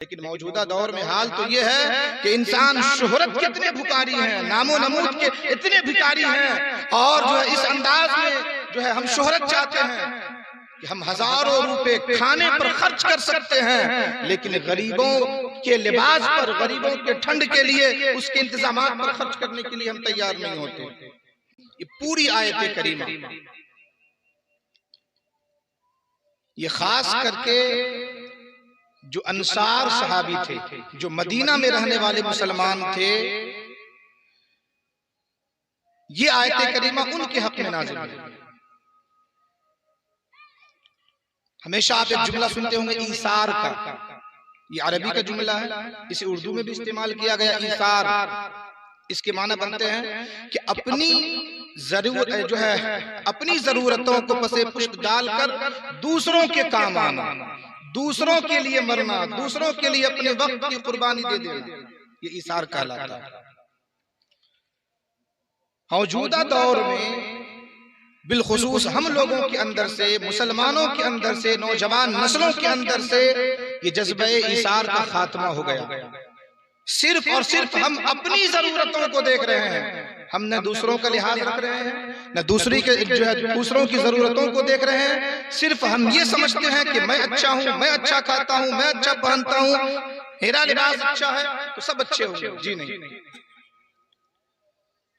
لیکن موجودہ دور میں حال تو یہ ہے کہ انسان شہرت کے اتنے بھکاری ہیں، نام و نمود کے اتنے بھکاری ہیں، اور جو ہے اس انداز میں جو ہے ہم شہرت چاہتے ہیں کہ ہم ہزاروں روپے کھانے پر خرچ کر سکتے ہیں، لیکن غریبوں کے لباس پر، غریبوں کے ٹھنڈ کے لیے، اس کے انتظامات پر خرچ کرنے کے لیے ہم تیار نہیں ہوتے۔ یہ پوری آیت کریمہ یہ خاص کر کے جو انصار صحابی تھے، جو مدینہ میں رہنے والے مسلمان تھے، یہ آیت کریمہ ان کے حق میں نازل ہے۔ ہمیشہ آپ ایک جملہ سنتے ہوں گے ایثار کا، یہ عربی کا جملہ ہے، اسے اردو میں بھی استعمال کیا گیا ایثار۔ اس کے معنی بنتے ہیں کہ اپنی ضرورتوں کو پس پشت ڈال کر دوسروں کے کام آنا، دوسروں کے لیے مرنا، دوسروں کے لیے اپنے وقت کی قربانی دے دینا، یہ ایثار کہلاتا ہے۔ موجودہ دور میں بالخصوص ہم لوگوں کے اندر سے، مسلمانوں کے اندر سے، نوجوان نسلوں کے اندر سے یہ جذبہ ایثار کا خاتمہ ہو گیا۔ صرف اور صرف ہم اپنی ضرورتوں کو دیکھ رہے ہیں، ہم نہ دوسروں کا لحاظ رکھ رہے ہیں، نہ دوسروں کی ضرورتوں کو دیکھ رہے ہیں۔ صرف ہم یہ سمجھتے ہیں کہ میں اچھا ہوں، میں اچھا کھاتا ہوں، میں اچھا پہنتا ہوں، میرا لباس اچھا ہے تو سب اچھے ہوں گے۔ جی نہیں،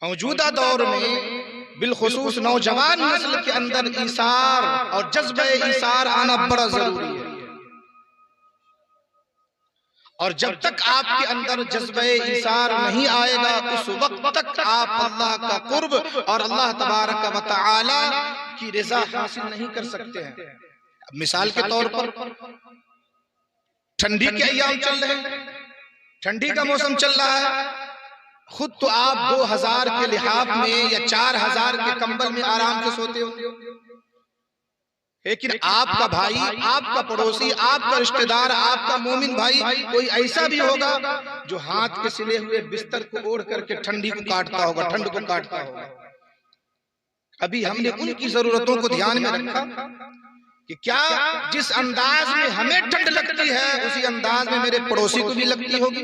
موجودہ دور میں بالخصوص نوجوان نسل کے اندر ایثار اور جذبہ ایثار آنا بڑا ضروری ہے، اور جب تک آپ کے اندر جذبہ ایثار نہیں آئے گا اس وقت تک آپ اللہ کا قرب اور اللہ تبارک و تعالی کی رضا حاصل نہیں کر سکتے ہیں۔ مثال کے طور پر ٹھنڈی کے ایام چل رہے ہیں، ٹھنڈی کا موسم چل رہا ہے، خود تو آپ 2000 کے لحاف میں یا 4000 کے کمبل میں آرام سے سوتے ہو، لیکن آپ کا بھائی، آپ کا پڑوسی، آپ کا رشتہ دار، آپ کا مومن بھائی کوئی ایسا بھی ہوگا جو ہاتھ کے سلے ہوئے بستر کو اوڑھ کر کے ٹھنڈی کو کاٹتا ہوگا، ٹھنڈ کو کاٹتا ہوگا۔ ابھی ہم نے ان کی ضرورتوں کو دھیان میں رکھا کہ کیا جس انداز میں ہمیں ٹھنڈ لگتی ہے اسی انداز میں میرے پڑوسی کو بھی لگتی ہوگی،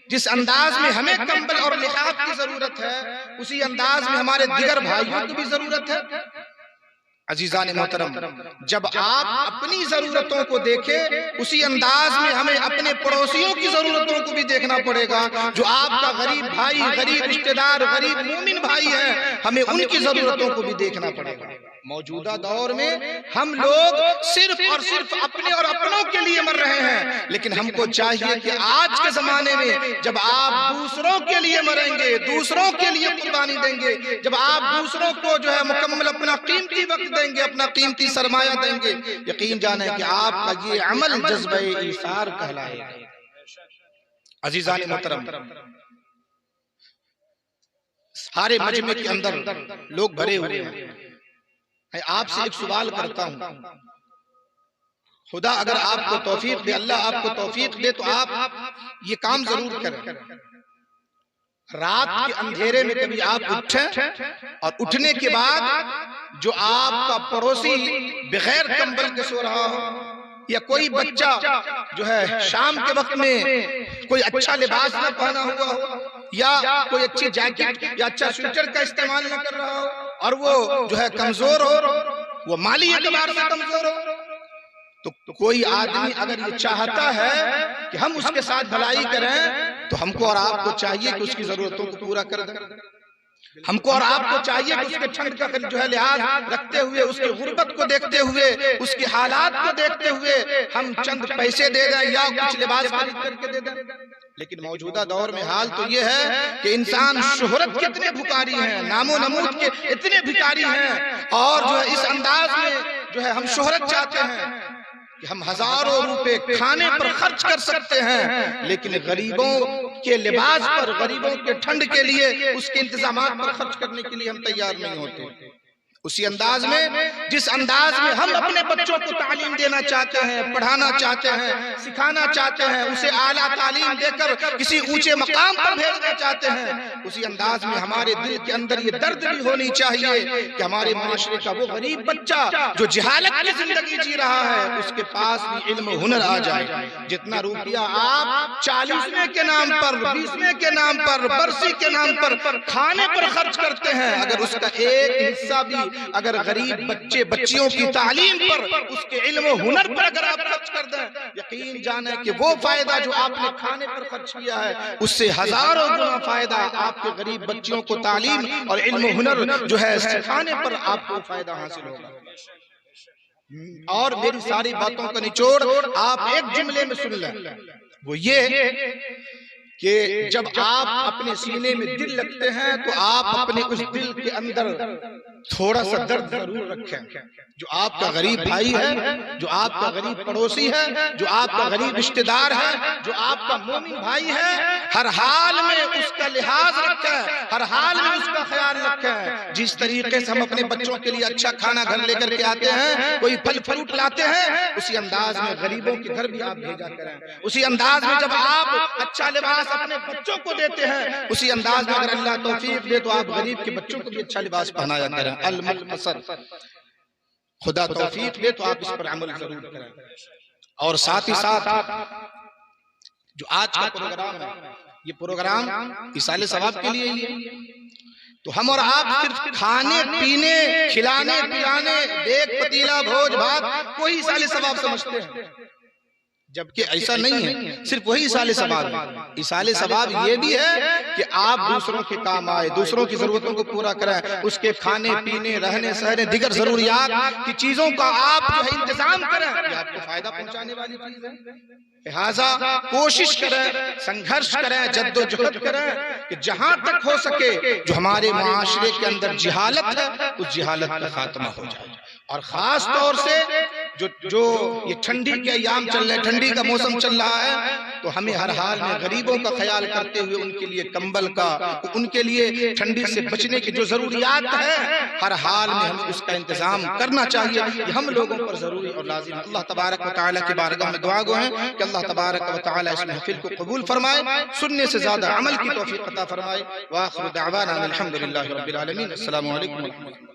جس انداز میں ہمیں کمبل اور لحاف کی ضرورت ہے اسی انداز میں ہمارے دیگر بھائیوں کو بھی ضرورت ہے۔ عزیزان محترم، جب آپ اپنی ضرورتوں کو دیکھیں اسی انداز میں ہمیں اپنے پڑوسیوں کی ضرورتوں کو بھی دیکھنا پڑے گا، جو آپ کا غریب بھائی، غریب رشتہ دار، غریب مومن بھائی ہے، ہمیں ان کی ضرورتوں کو بھی دیکھنا پڑے گا۔ موجودہ دور میں ہم لوگ صرف اور صرف اپنے اور اپنوں کے لیے مر رہے ہیں، لیکن ہم کو چاہیے کہ آج کے زمانے میں جب آپ دوسروں کے لیے مریں گے، دوسروں کے لیے قربانی دیں گے، جب آپ دوسروں کو جو ہے مکمل اپنا قیمتی وقت دیں گے، اپنا قیمتی سرمایہ دیں گے، یقین جانیں کہ آپ کا یہ عمل جذبہ ایثار کہلائے گا۔ عزیزان محترم، سارے مجمع کے اندر لوگ بھرے ہوئے ہیں، میں آپ سے ایک سوال کرتا ہوں، خدا اگر آپ کو توفیق دے، اللہ آپ کو توفیق دے تو آپ یہ کام ضرور کریں، رات کے اندھیرے میں کبھی آپ اٹھیں اور اٹھنے کے بعد جو آپ کا پڑوسی بغیر کمبل کے سو رہا ہو، یا کوئی بچہ جو ہے شام کے وقت میں کوئی اچھا لباس نہ پہنا ہوا ہو، یا کوئی اچھی جیکٹ یا اچھا سویٹر کا استعمال نہ کر رہا ہو، اور وہ جو ہے کمزور ہو، وہ مالی اعتبار سے کمزور ہو، تو کوئی آدمی اگر یہ چاہتا ہے کہ ہم اس کے ساتھ بھلائی کریں تو ہم کو اور آپ کو چاہیے کہ اس کی ضرورتوں کو پورا کر دیں۔ ہم کو اور آپ کو چاہیے کہ اس کے ٹھنڈ کا جو ہے لحاظ رکھتے ہوئے، اس کی غربت کو دیکھتے ہوئے، اس کے حالات کو دیکھتے ہوئے ہم چند پیسے دے دیں یا کچھ لباس خرید کر کے دے دیں۔ لیکن موجودہ دور میں حال تو یہ ہے کہ انسان شہرت کے اتنے بھکاری ہیں، نام و نمود کے اتنے بھکاری ہیں، اور جو ہے اس انداز میں جو ہے ہم شہرت چاہتے ہیں کہ ہم ہزاروں روپے کھانے پر خرچ کر سکتے ہیں، لیکن غریبوں کے لباس پر، غریبوں کے ٹھنڈ کے لیے، اس کے انتظامات پر خرچ کرنے کے لیے ہم تیار نہیں ہوتے۔ اسی انداز میں جس انداز میں ہم اپنے بچوں کو تعلیم دینا چاہتے ہیں، پڑھانا چاہتے ہیں، سکھانا چاہتے ہیں، اسے اعلیٰ تعلیم دے کر کسی اونچے مقام پر بھیجنا چاہتے ہیں، اسی انداز میں ہمارے دل کے اندر یہ درد بھی ہونی چاہیے کہ ہمارے معاشرے کا وہ غریب بچہ جو جہالت کی زندگی جی رہا ہے، اس کے پاس بھی علم و ہنر آ جائے۔ جتنا روپیہ آپ 40ویں کے نام پر، 20ویں کے نام پر، برسی کے نام پر، کھانے پر خرچ کرتے ہیں، اگر اس کا ایک حصہ بھی اگر غریب بچے بچیوں کی تعلیم پر، اس کے علم و ہنر پر اگر آپ خرچ کر دیں، یقین جانیں کہ وہ فائدہ جو آپ نے کھانے پر خرچ کیا ہے، اس سے ہزاروں گنا فائدہ آپ کے غریب بچیوں کو تعلیم اور علم و ہنر جو ہے سکھانے پر آپ کو فائدہ حاصل ہوگا۔ اور میری ساری باتوں کا نچوڑ آپ ایک جملے میں سن لیں، وہ یہ کہ جب آپ اپنے سینے میں دل رکھتے ہیں تو آپ اپنے اس دل کے اندر تھوڑا سا درد ضرور رکھیں۔ جو آپ کا غریب بھائی ہے، جو آپ کا غریب پڑوسی ہے، جو آپ کا غریب رشتہ دار ہے، جو آپ کا مومن بھائی ہے، ہر حال میں اس کا لحاظ رکھیں، ہر حال میں اس کا خیال رکھیں۔ جس طریقے سے ہم اپنے بچوں کے لیے اچھا کھانا گھر لے کر کے آتے ہیں، کوئی پھل فروٹ لاتے ہیں، اسی انداز میں غریبوں کے گھر بھی آپ بھیجا کریں۔ اسی انداز میں جب آپ اچھا لباس اپنے بچوں کو دیتے ہیں، اسی انداز میں اگر اللہ توفیق دے تو آپ غریب کے بچوں کو بھی اچھا لباس پہنایا کریں۔ المقتصر، خدا توفیق دے تو آپ اس پر عمل ضرور کریں۔ اور ساتھ ہی ساتھ جو آج کا پروگرام ہے، یہ پروگرام ایصال ثواب کے لیے ہی ہے، تو ہم اور آپ صرف کھانے پینے، کھلانے پلانے، دیگ پتیلا بھوج بھات کو ہی ایصال ثواب سمجھتے ہیں، جبکہ ایسا نہیں ہے۔ صرف وہی ایصال ثواب ہے۔ ایصال ثواب یہ بھی ہے کہ آپ دوسروں کے کام آئے، دوسروں کی ضرورتوں کو پورا کریں، اس کے کھانے پینے، رہنے سہنے، دیگر ضروریات کی چیزوں کا آپ جو ہے انتظام کریں، یہ آپ کو فائدہ پہنچانے والی چیز ہے۔ لہٰذا کوشش کریں، سنگھرش کریں، جد و جہد کریں کہ جہاں تک ہو سکے جو ہمارے معاشرے کے اندر جہالت ہے، اس جہالت کا خاتمہ ہو جائے۔ اور خاص طور سے جو یہ ٹھنڈی کے ایام چل رہے ہیں، ٹھنڈی کا موسم چل رہا ہے، تو ہمیں ہر حال میں غریبوں کا خیال کرتے ہوئے ان کے لیے کمبل کا، ان کے لیے ٹھنڈی سے بچنے کی جو ضروریات ہیں، ہر حال میں ہمیں اس کا انتظام کرنا چاہیے۔ یہ ہم لوگوں پر ضروری اور لازم ہے۔ اللہ تبارک و تعالیٰ کی بارگاہ میں دعا گو ہیں کہ اللہ تبارک و تعالیٰ اس محفل کو قبول فرمائے، سننے سے زیادہ عمل کی توفیق عطا فرمائے۔ وآخر دعوانا الحمدللہ رب العالمین۔ السلام علیکم ورحمۃ اللہ۔